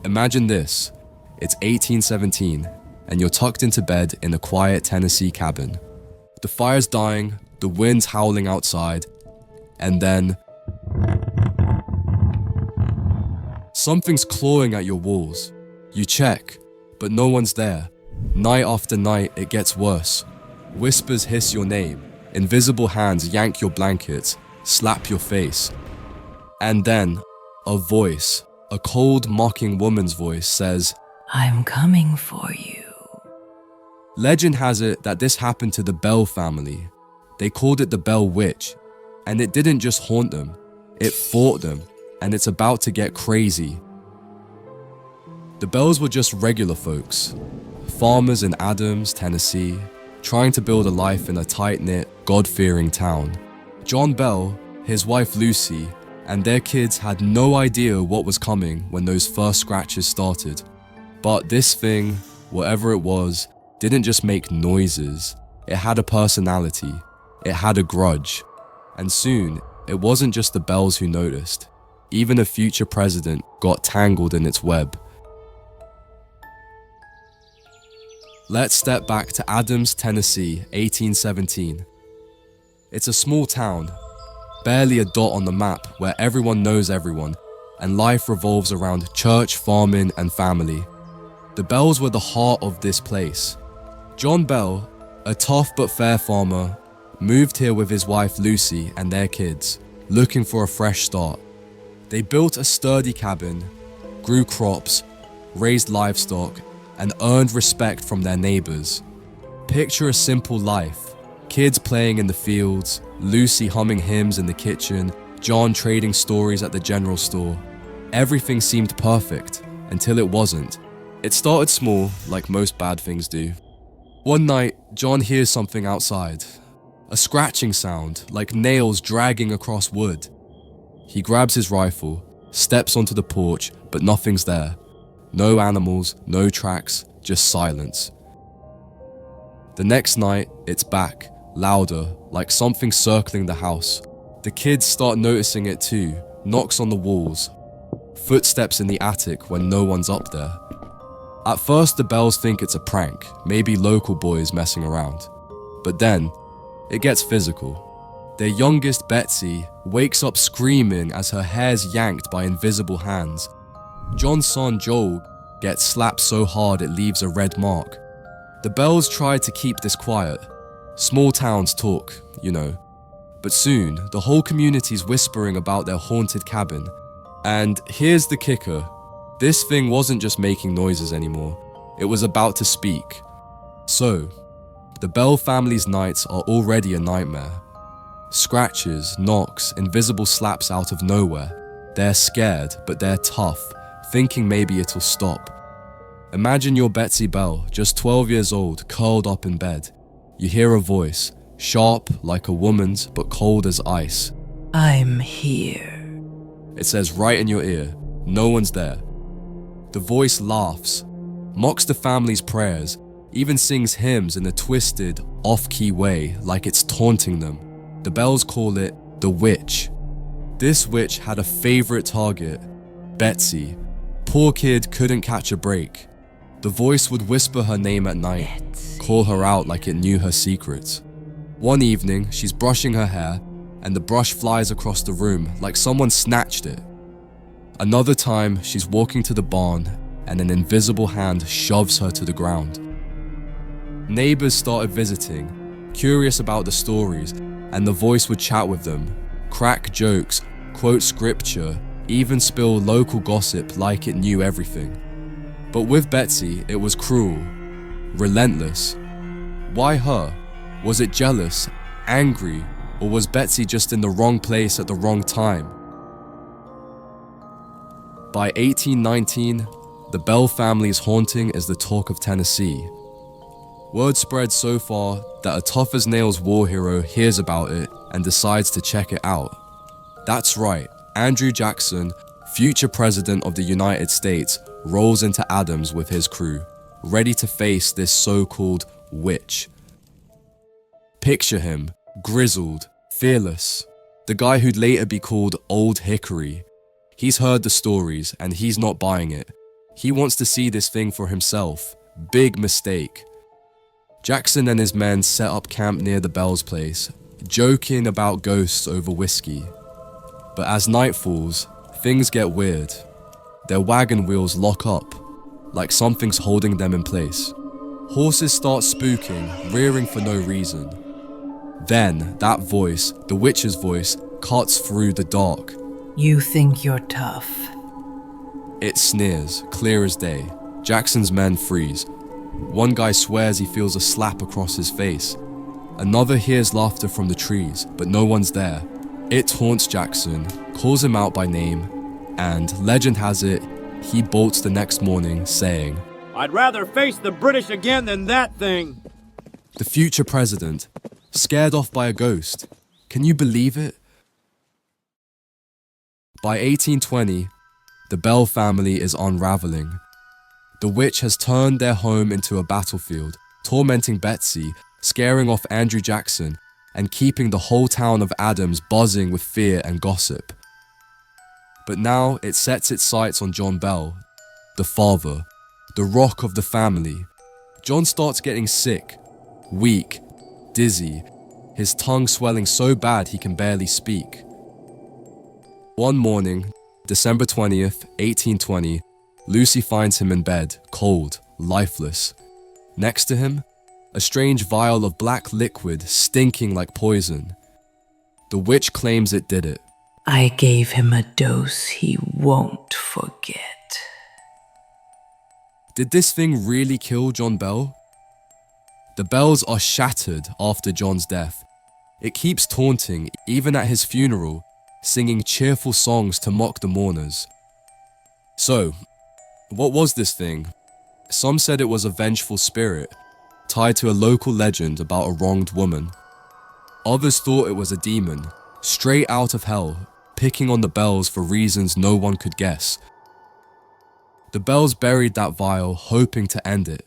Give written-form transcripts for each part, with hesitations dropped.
Imagine this. It's 1817, and you're tucked into bed in a quiet Tennessee cabin. The fire's dying, the wind's howling outside, and then something's clawing at your walls. You check, but no one's there. Night after night, it gets worse. Whispers hiss your name. Invisible hands yank your blankets, slap your face. And then, a voice, a cold, mocking woman's voice says, "I'm coming for you." Legend has it that this happened to the Bell family. They called it the Bell Witch, and it didn't just haunt them, it fought them, and it's about to get crazy. The Bells were just regular folks, farmers in Adams, Tennessee, trying to build a life in a tight-knit, God-fearing town. John Bell, his wife Lucy, and their kids had no idea what was coming when those first scratches started. But this thing, whatever it was, didn't just make noises. It had a personality. It had a grudge. And soon, it wasn't just the Bells who noticed. Even a future president got tangled in its web. Let's step back to Adams, Tennessee, 1817. It's a small town, barely a dot on the map where everyone knows everyone, and life revolves around church, farming, and family. The Bells were the heart of this place. John Bell, a tough but fair farmer, moved here with his wife Lucy and their kids, looking for a fresh start. They built a sturdy cabin, grew crops, raised livestock, and earned respect from their neighbors. Picture a simple life. Kids playing in the fields, Lucy humming hymns in the kitchen, John trading stories at the general store. Everything seemed perfect, until it wasn't. It started small, like most bad things do. One night, John hears something outside. A scratching sound, like nails dragging across wood. He grabs his rifle, steps onto the porch, but nothing's there. No animals, no tracks, just silence. The next night, it's back, louder, like something circling the house. The kids start noticing it too, knocks on the walls, footsteps in the attic when no one's up there. At first, the Bells think it's a prank, maybe local boys messing around. But then, it gets physical. Their youngest, Betsy, wakes up screaming as her hair's yanked by invisible hands. John's son, Joel, gets slapped so hard it leaves a red mark. The Bells try to keep this quiet. Small towns talk, you know. But soon, the whole community's whispering about their haunted cabin. And here's the kicker. This thing wasn't just making noises anymore. It was about to speak. So, the Bell family's nights are already a nightmare. Scratches, knocks, invisible slaps out of nowhere. They're scared, but they're tough, thinking maybe it'll stop. Imagine you're Betsy Bell, just 12 years old, curled up in bed. You hear a voice, sharp like a woman's, but cold as ice. "I'm here." It says right in your ear. No one's there. The voice laughs, mocks the family's prayers, even sings hymns in a twisted, off-key way like it's taunting them. The Bells call it the witch. This witch had a favorite target, Betsy. Poor kid couldn't catch a break. The voice would whisper her name at night, call her out like it knew her secrets. One evening, she's brushing her hair, and the brush flies across the room like someone snatched it. Another time, she's walking to the barn, and an invisible hand shoves her to the ground. Neighbors started visiting, curious about the stories, and the voice would chat with them, crack jokes, quote scripture, even spill local gossip like it knew everything. But with Betsy, it was cruel, relentless. Why her? Was it jealous, angry, or was Betsy just in the wrong place at the wrong time? By 1819, the Bell family's haunting is the talk of Tennessee. Word spreads so far that a tough-as-nails war hero hears about it and decides to check it out. That's right, Andrew Jackson, future president of the United States, rolls into Adams with his crew, ready to face this so-called witch. Picture him, grizzled, fearless, the guy who'd later be called Old Hickory. He's heard the stories and he's not buying it. He wants to see this thing for himself. Big mistake. Jackson and his men set up camp near the Bell's place, joking about ghosts over whiskey. But as night falls, things get weird. Their wagon wheels lock up, like something's holding them in place. Horses start spooking, rearing for no reason. Then, that voice, the witch's voice, cuts through the dark. You think you're tough. It sneers, clear as day. Jackson's men freeze. One guy swears he feels a slap across his face. Another hears laughter from the trees, but no one's there. It taunts Jackson, calls him out by name, and legend has it, he bolts the next morning saying, I'd rather face the British again than that thing. The future president, scared off by a ghost. Can you believe it? By 1820, the Bell family is unraveling. The witch has turned their home into a battlefield, tormenting Betsy, scaring off Andrew Jackson, and keeping the whole town of Adams buzzing with fear and gossip. But now it sets its sights on John Bell, the father, the rock of the family. John starts getting sick, weak, dizzy, his tongue swelling so bad he can barely speak. One morning, December 20th, 1820, Lucy finds him in bed, cold, lifeless. Next to him, a strange vial of black liquid stinking like poison. The witch claims it did it. I gave him a dose he won't forget. Did this thing really kill John Bell? The bells are shattered after John's death. It keeps taunting, even at his funeral, singing cheerful songs to mock the mourners. So, what was this thing? Some said it was a vengeful spirit, tied to a local legend about a wronged woman. Others thought it was a demon, straight out of hell, picking on the Bells for reasons no one could guess. The Bells buried that vial, hoping to end it.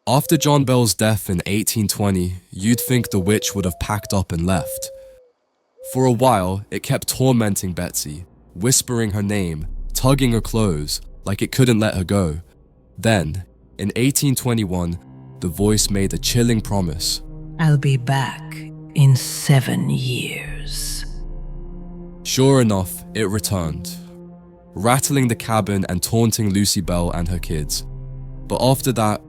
After John Bell's death in 1820, you'd think the witch would have packed up and left. For a while, it kept tormenting Betsy, whispering her name, tugging her clothes, like it couldn't let her go. Then, in 1821, the voice made a chilling promise. I'll be back in 7 years. Sure enough, it returned, rattling the cabin and taunting Lucy Bell and her kids. But after that,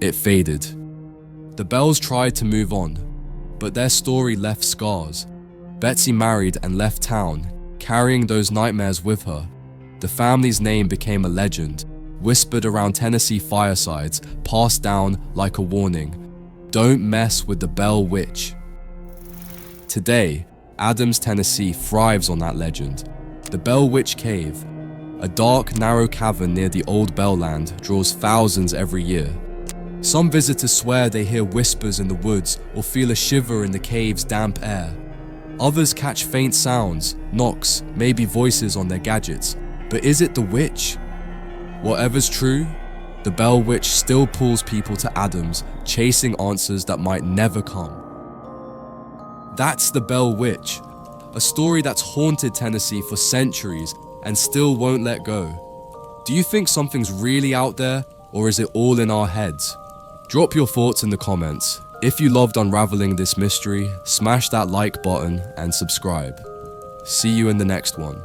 it faded. The Bells tried to move on, but their story left scars. Betsy married and left town, carrying those nightmares with her. The family's name became a legend, whispered around Tennessee firesides, passed down like a warning. Don't mess with the Bell Witch. Today, Adams, Tennessee thrives on that legend. The Bell Witch Cave, a dark, narrow cavern near the old Bell Land, draws thousands every year. Some visitors swear they hear whispers in the woods or feel a shiver in the cave's damp air. Others catch faint sounds, knocks, maybe voices on their gadgets. But is it the witch? Whatever's true, the Bell Witch still pulls people to Adams, chasing answers that might never come. That's the Bell Witch, a story that's haunted Tennessee for centuries and still won't let go. Do you think something's really out there, or is it all in our heads? Drop your thoughts in the comments. If you loved unraveling this mystery, smash that like button and subscribe. See you in the next one.